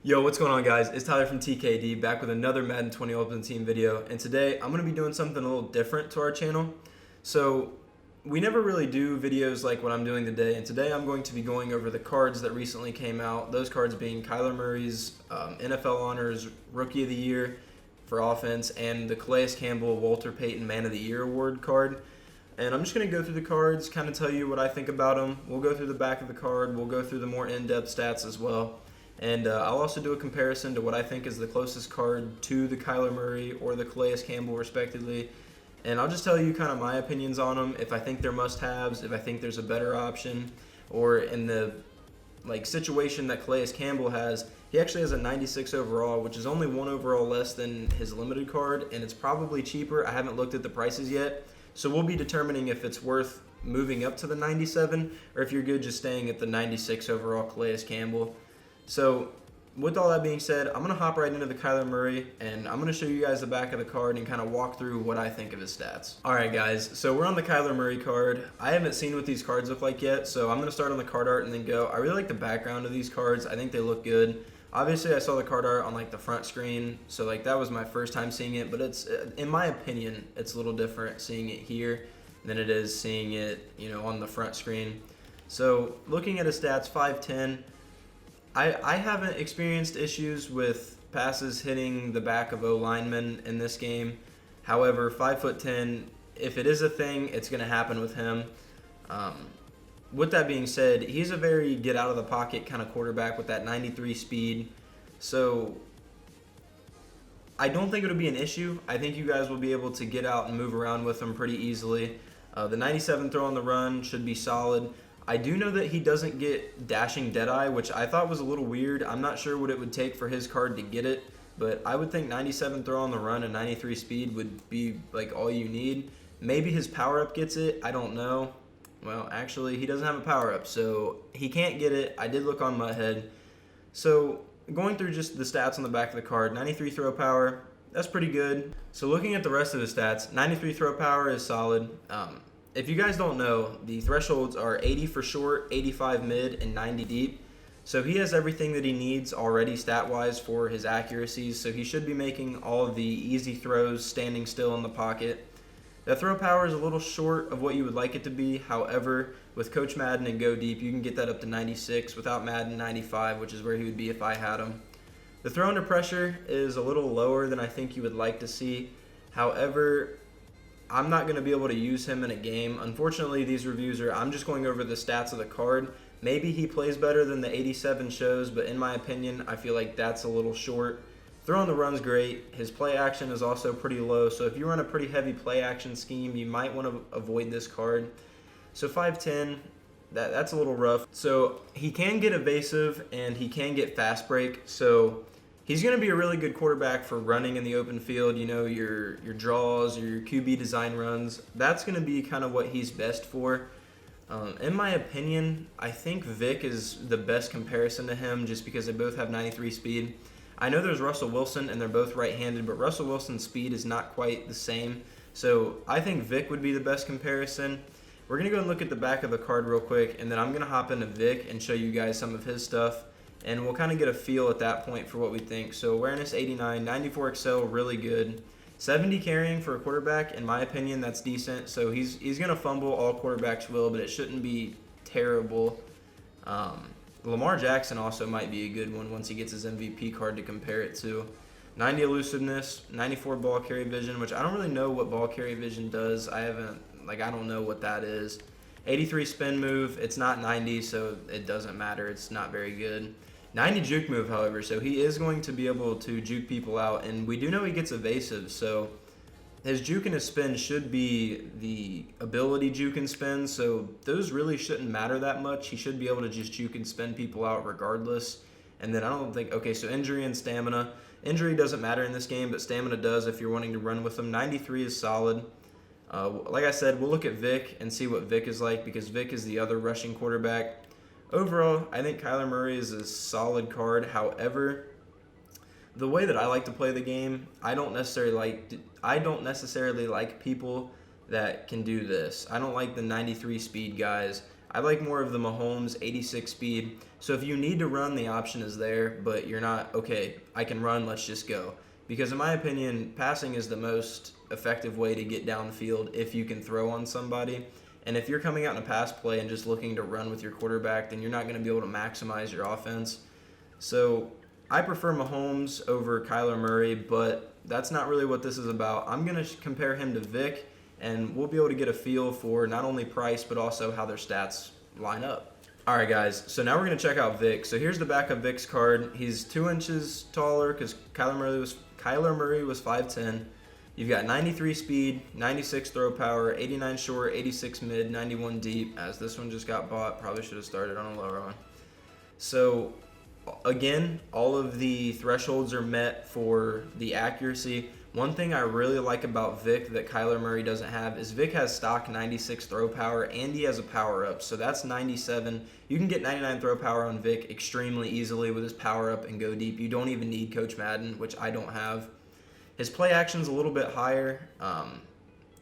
Yo, what's going on, guys? It's Tyler from TKD, back with another Madden 20 Ultimate Team video, and today I'm going to be doing something a little different to our channel. So, we never really do videos like what I'm doing today, and today I'm going to be going over the cards that recently came out, those cards being Kyler Murray's NFL Honors Rookie of the Year for offense, and the CALAIS Campbell Walter Payton Man of the Year Award card. And I'm just going to go through the cards, kind of tell you what I think about them. We'll go through the back of the card, we'll go through the more in-depth stats as well. And I'll also do a comparison to what I think is the closest card to the Kyler Murray or the Calais Campbell, respectively. And I'll just tell you kind of my opinions on them, if I think they're must-haves, if I think there's a better option, or in the situation that Calais Campbell has, he actually has a 96 overall, which is only one overall less than his limited card, and it's probably cheaper. I haven't looked at the prices yet, so we'll be determining if it's worth moving up to the 97, or if you're good just staying at the 96 overall Calais Campbell. So, with all that being said, I'm going to hop right into the Kyler Murray, and I'm going to show you guys the back of the card and kind of walk through what I think of his stats. Alright guys, so we're on the Kyler Murray card. I haven't seen what these cards look like yet, so I'm going to start on the card art and then go. I really like the background of these cards. I think they look good. Obviously, I saw the card art on the front screen, so that was my first time seeing it, but it's, in my opinion, it's a little different seeing it here than it is seeing it, on the front screen. So, looking at his stats, 5'10", I haven't experienced issues with passes hitting the back of O-linemen in this game. However, 5'10", if it is a thing, it's going to happen with him. With that being said, he's a very get-out-of-the-pocket kind of quarterback with that 93 speed. So, I don't think it'll be an issue. I think you guys will be able to get out and move around with him pretty easily. The 97 throw on the run should be solid. I do know that he doesn't get dashing Deadeye, which I thought was a little weird. I'm not sure what it would take for his card to get it, but I would think 97 throw on the run and 93 speed would be all you need. Maybe his power-up gets it. I don't know. Well, actually, he doesn't have a power-up, so he can't get it. I did look on Muthead. So going through just the stats on the back of the card, 93 throw power, that's pretty good. So looking at the rest of his stats, 93 throw power is solid. If you guys don't know, the thresholds are 80 for short, 85 mid, and 90 deep. So he has everything that he needs already stat-wise for his accuracies, so he should be making all of the easy throws standing still in the pocket. The throw power is a little short of what you would like it to be. However, with Coach Madden and Go Deep, you can get that up to 96. Without Madden, 95, which is where he would be if I had him. The throw under pressure is a little lower than I think you would like to see. However, I'm not going to be able to use him in a game. Unfortunately, these reviews I'm just going over the stats of the card. Maybe he plays better than the 87 shows, but in my opinion, I feel like that's a little short. Throw on the run's great. His play action is also pretty low, so if you run a pretty heavy play action scheme, you might want to avoid this card. So 5'10", that's a little rough. So he can get evasive and he can get fast break, so he's going to be a really good quarterback for running in the open field, your draws, your QB design runs. That's going to be kind of what he's best for. In my opinion, I think Vic is the best comparison to him just because they both have 93 speed. I know there's Russell Wilson, and they're both right-handed, but Russell Wilson's speed is not quite the same. So I think Vic would be the best comparison. We're going to go and look at the back of the card real quick, and then I'm going to hop into Vic and show you guys some of his stuff. And we'll kind of get a feel at that point for what we think. So awareness 89, 94 excel, really good. 70 carrying for a quarterback, in my opinion, that's decent. So he's going to fumble, all quarterbacks will, but it shouldn't be terrible. Lamar Jackson also might be a good one once he gets his MVP card to compare it to. 90 elusiveness, 94 ball carry vision, which I don't really know what ball carry vision does. I don't know what that is. 83 spin move, it's not 90, so it doesn't matter. It's not very good. 90 juke move, however, so he is going to be able to juke people out, and we do know he gets evasive, so his juke and his spin should be the ability juke and spin, so those really shouldn't matter that much. He should be able to just juke and spin people out regardless. And then I don't think, okay, so injury and stamina. Injury doesn't matter in this game, but stamina does if you're wanting to run with him. 93 is solid. Like I said, we'll look at Vic and see what Vic is like because Vic is the other rushing quarterback. Overall, I think Kyler Murray is a solid card. However, the way that I like to play the game, I don't necessarily like people that can do this. I don't like the 93 speed guys. I like more of the Mahomes 86 speed. So if you need to run, the option is there, but you're not, okay, I can run, let's just go. Because in my opinion, passing is the most effective way to get downfield if you can throw on somebody. And if you're coming out in a pass play and just looking to run with your quarterback, then you're not going to be able to maximize your offense. So I prefer Mahomes over Kyler Murray, but that's not really what this is about. I'm going to compare him to Vic, and we'll be able to get a feel for not only price, but also how their stats line up. All right, guys, so now we're going to check out Vic. So here's the back of Vic's card. He's 2 inches taller because Kyler Murray was 5'10". You've got 93 speed, 96 throw power, 89 short, 86 mid, 91 deep. As this one just got bought, probably should have started on a lower one. So again, all of the thresholds are met for the accuracy. One thing I really like about Vic that Kyler Murray doesn't have is Vic has stock 96 throw power and he has a power up. So that's 97. You can get 99 throw power on Vic extremely easily with his power up and go deep. You don't even need Coach Madden, which I don't have. His play action's a little bit higher.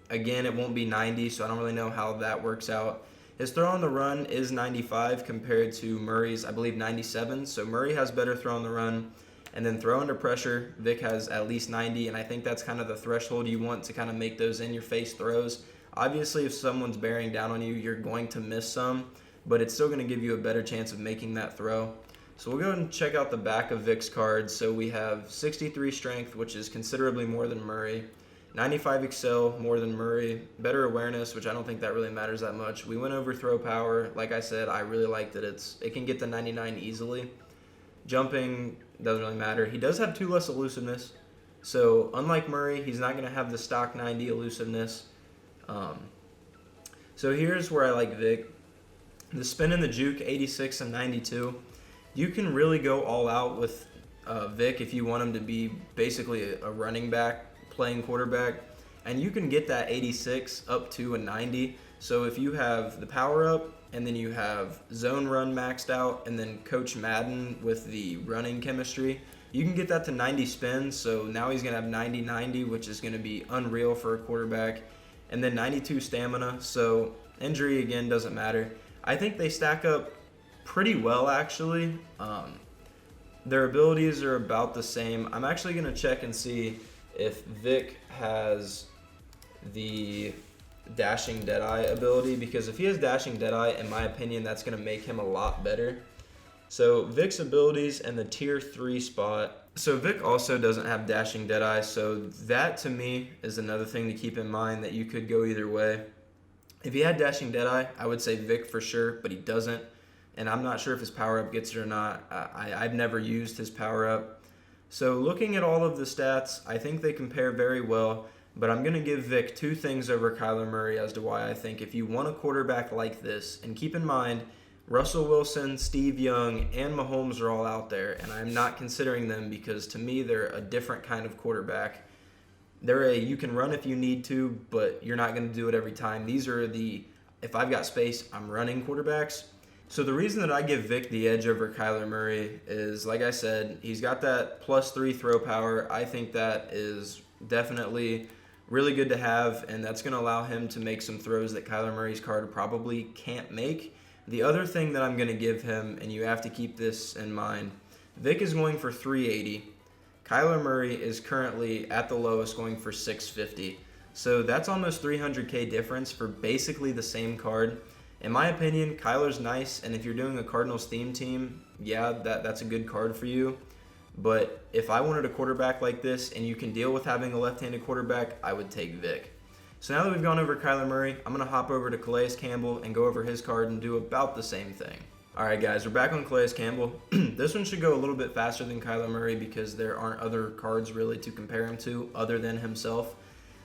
Again, it won't be 90, so I don't really know how that works out. His throw on the run is 95 compared to Murray's, I believe, 97. So Murray has better throw on the run. And then throw under pressure, Vic has at least 90, and I think that's kind of the threshold you want to kind of make those in-your-face throws. Obviously, if someone's bearing down on you, you're going to miss some, but it's still going to give you a better chance of making that throw. So we'll go ahead and check out the back of Vic's cards. So we have 63 strength, which is considerably more than Murray. 95 excel, more than Murray. Better awareness, which I don't think that really matters that much. We went over throw power. Like I said, I really like that it can get the 99 easily. Jumping doesn't really matter. He does have 2 less elusiveness. So unlike Murray, he's not going to have the stock 90 elusiveness. So here's where I like Vic. The spin and the juke, 86 and 92. You can really go all out with Vic if you want him to be basically a running back playing quarterback. And you can get that 86 up to a 90. So if you have the power up, and then you have zone run maxed out, and then Coach Madden with the running chemistry, you can get that to 90 spins. So now he's going to have 90-90, which is going to be unreal for a quarterback. And then 92 stamina. So injury, again, doesn't matter. I think they stack up pretty well, actually. Their abilities are about the same. I'm actually going to check and see if Vic has the dashing Deadeye ability, because if he has dashing Deadeye, in my opinion, that's going to make him a lot better. So Vic's abilities and the tier 3 spot. So Vic also doesn't have dashing Deadeye, so that to me is another thing to keep in mind, that you could go either way. If he had dashing Deadeye, I would say Vic for sure, but he doesn't, and I'm not sure if his power up gets it or not. I've never used his power up. So looking at all of the stats, I think they compare very well. But I'm going to give Vic 2 things over Kyler Murray as to why I think if you want a quarterback like this, and keep in mind, Russell Wilson, Steve Young, and Mahomes are all out there, and I'm not considering them because to me they're a different kind of quarterback. You can run if you need to, but you're not going to do it every time. These are if I've got space, I'm running quarterbacks. So the reason that I give Vic the edge over Kyler Murray is, like I said, he's got that +3 throw power. I think that is definitely really good to have, and that's going to allow him to make some throws that Kyler Murray's card probably can't make. The other thing that I'm going to give him, and you have to keep this in mind, Vic is going for 380. Kyler Murray is currently at the lowest going for 650. So that's almost 300K difference for basically the same card. In my opinion, Kyler's nice, and if you're doing a Cardinals theme team, yeah, that's a good card for you. But if I wanted a quarterback like this and you can deal with having a left-handed quarterback, I would take Vic. So now that we've gone over Kyler Murray, I'm going to hop over to Calais Campbell and go over his card and do about the same thing. All right, guys, we're back on Calais Campbell. This one should go a little bit faster than Kyler Murray because there aren't other cards really to compare him to other than himself.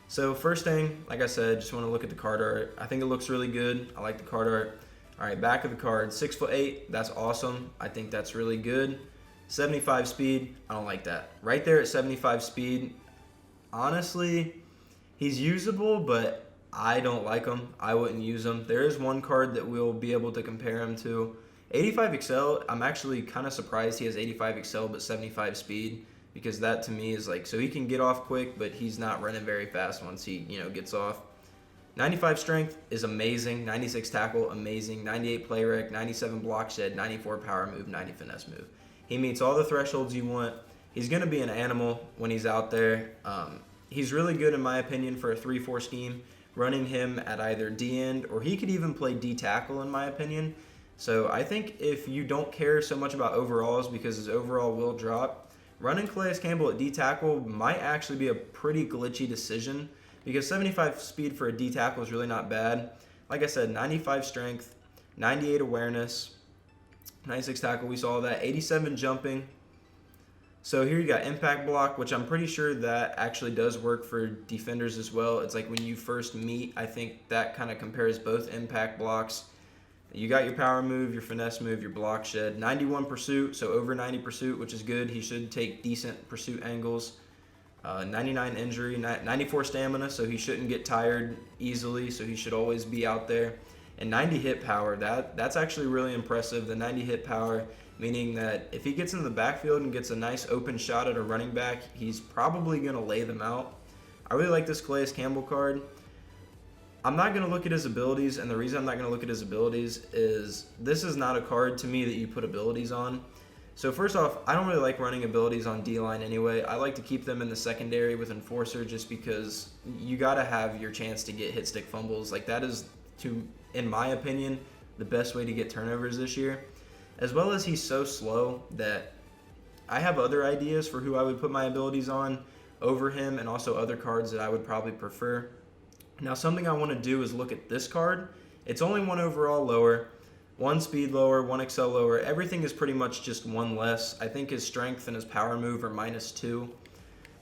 So first thing, like I said, just want to look at the card art. I think it looks really good. I like the card art. All right, back of the card, 6'8". That's awesome. I think that's really good. 75 speed, I don't like that. Right there at 75 speed, honestly, he's usable, but I don't like him. I wouldn't use him. There is one card that we'll be able to compare him to. 85 excel, I'm actually kind of surprised he has 85 excel but 75 speed, because that to me is like, so he can get off quick, but he's not running very fast once he, gets off. 95 strength is amazing, 96 tackle, amazing, 98 play rec, 97 block shed, 94 power move, 90 finesse move. He meets all the thresholds you want. He's going to be an animal when he's out there. He's really good, in my opinion, for a 3-4 scheme, running him at either D end, or he could even play D tackle, in my opinion. So I think if you don't care so much about overalls because his overall will drop, running Calais Campbell at D tackle might actually be a pretty glitchy decision, because 75 speed for a D tackle is really not bad. Like I said, 95 strength, 98 awareness, 96 tackle, we saw that, 87 jumping. So here you got impact block, which I'm pretty sure that actually does work for defenders as well. It's like when you first meet, I think that kind of compares both impact blocks. You got your power move, your finesse move, your block shed. 91 pursuit, so over 90 pursuit, which is good. He should take decent pursuit angles. 99 injury, 94 stamina, so he shouldn't get tired easily, so he should always be out there. And 90 hit power, that's actually really impressive. The 90 hit power, meaning that if he gets into the backfield and gets a nice open shot at a running back, he's probably going to lay them out. I really like this Calais Campbell card. I'm not going to look at his abilities, and the reason I'm not going to look at his abilities is this is not a card to me that you put abilities on. So first off, I don't really like running abilities on D-line anyway. I like to keep them in the secondary with Enforcer just because you got to have your chance to get hit stick fumbles. Like that is, in my opinion, the best way to get turnovers this year. As well as he's so slow that I have other ideas for who I would put my abilities on over him, and also other cards that I would probably prefer. Now something I want to do is look at this card. It's only one overall lower, one speed lower, one excel lower. Everything is pretty much just one less. I think his strength and his power move are -2.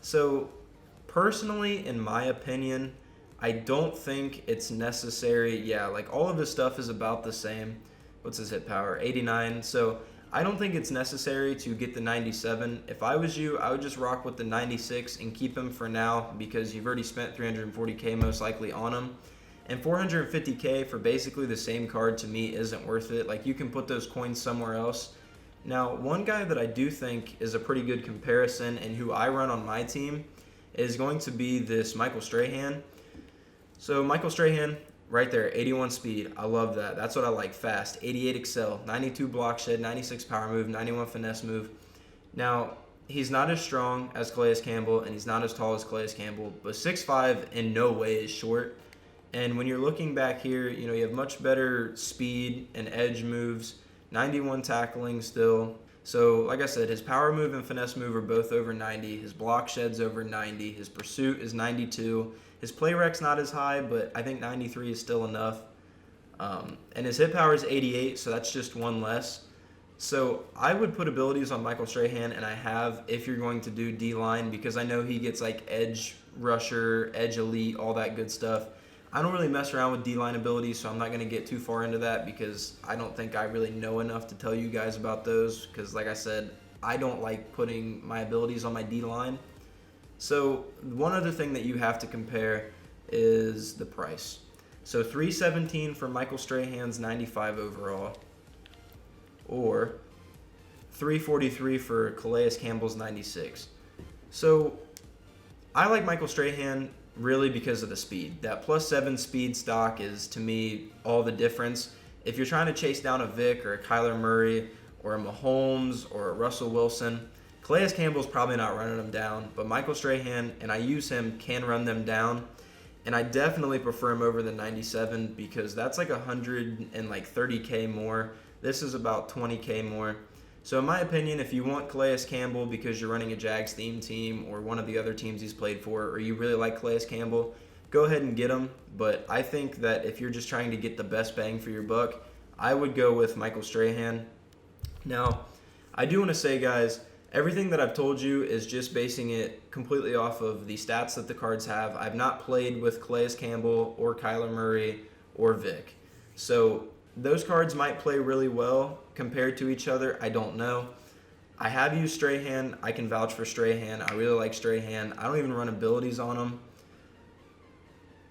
So personally, in my opinion, I don't think it's necessary. Yeah, like all of his stuff is about the same. What's his hit power? 89. So I don't think it's necessary to get the 97. If I was you, I would just rock with the 96 and keep him for now, because you've already spent 340K most likely on him. And 450K for basically the same card to me isn't worth it. Like, you can put those coins somewhere else. Now, one guy that I do think is a pretty good comparison and who I run on my team is going to be this Michael Strahan. So Michael Strahan, right there, 81 speed. I love that. That's what I like, fast. 88 excel, 92 block shed, 96 power move, 91 finesse move. Now, he's not as strong as Calais Campbell, and he's not as tall as Calais Campbell, but 6'5" in no way is short. And when you're looking back here, you know, you have much better speed and edge moves, 91 tackling still. So, like I said, his power move and finesse move are both over 90. His block shed's over 90. His pursuit is 92. His play rec's not as high, but I think 93 is still enough. And his hit power is 88, so that's just one less. So I would put abilities on Michael Strahan, and I have, if you're going to do D-line, because I know he gets like edge rusher, edge elite, all that good stuff. I don't really mess around with D-line abilities, so I'm not going to get too far into that because I don't think I really know enough to tell you guys about those, because like I said, I don't like putting my abilities on my D-line. So one other thing that you have to compare is the price. So $317 for Michael Strahan's 95 overall, or $343 for Calais Campbell's 96. So I like Michael Strahan really because of the speed. That +7 speed stock is, to me, all the difference. If you're trying to chase down a Vic or a Kyler Murray or a Mahomes or a Russell Wilson, Calais Campbell's probably not running them down, but Michael Strahan, and I use him, can run them down. And I definitely prefer him over the 97 because that's like 130K more. This is about 20K more. So in my opinion, if you want Calais Campbell because you're running a Jags theme team or one of the other teams he's played for, or you really like Calais Campbell, go ahead and get him. But I think that if you're just trying to get the best bang for your buck, I would go with Michael Strahan. Now, I do want to say, guys, everything that I've told you is just basing it completely off of the stats that the cards have. I've not played with Calais Campbell or Kyler Murray or Vic. So those cards might play really well compared to each other. I don't know. I have used Strahan. I can vouch for Strahan. I really like Strahan. I don't even run abilities on him.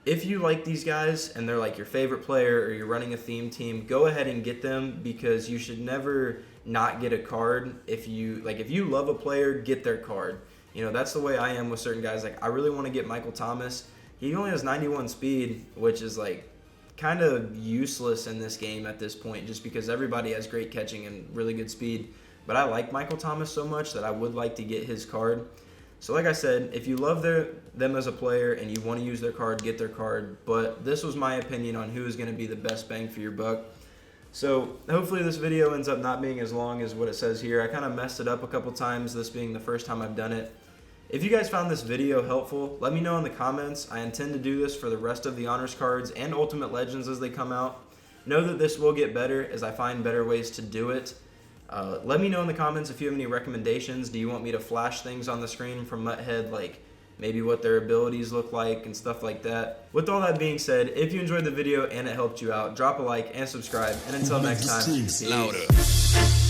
If you like these guys and they're like your favorite player or you're running a theme team, go ahead and get them because you should never not get a card. If you love a player, get their card. You know, that's the way I am with certain guys. Like, I really want to get Michael Thomas He only has 91 speed, which is like kind of useless in this game at this point just because everybody has great catching and really good speed. But I like Michael Thomas so much that I would like to get his card. So like I said, if you love them as a player and you want to use their card, get their card. But this was my opinion on who is going to be the best bang for your buck. So hopefully this video ends up not being as long as what it says here. I kind of messed it up a couple times, this being the first time I've done it. If you guys found this video helpful, let me know in the comments. I intend to do this for the rest of the Honors cards and Ultimate Legends as they come out. Know that this will get better as I find better ways to do it. Let me know in the comments if you have any recommendations. Do you want me to flash things on the screen from Mutthead, like maybe what their abilities look like and stuff like that? With all that being said, if you enjoyed the video and it helped you out, drop a like and subscribe. And until next time, peace.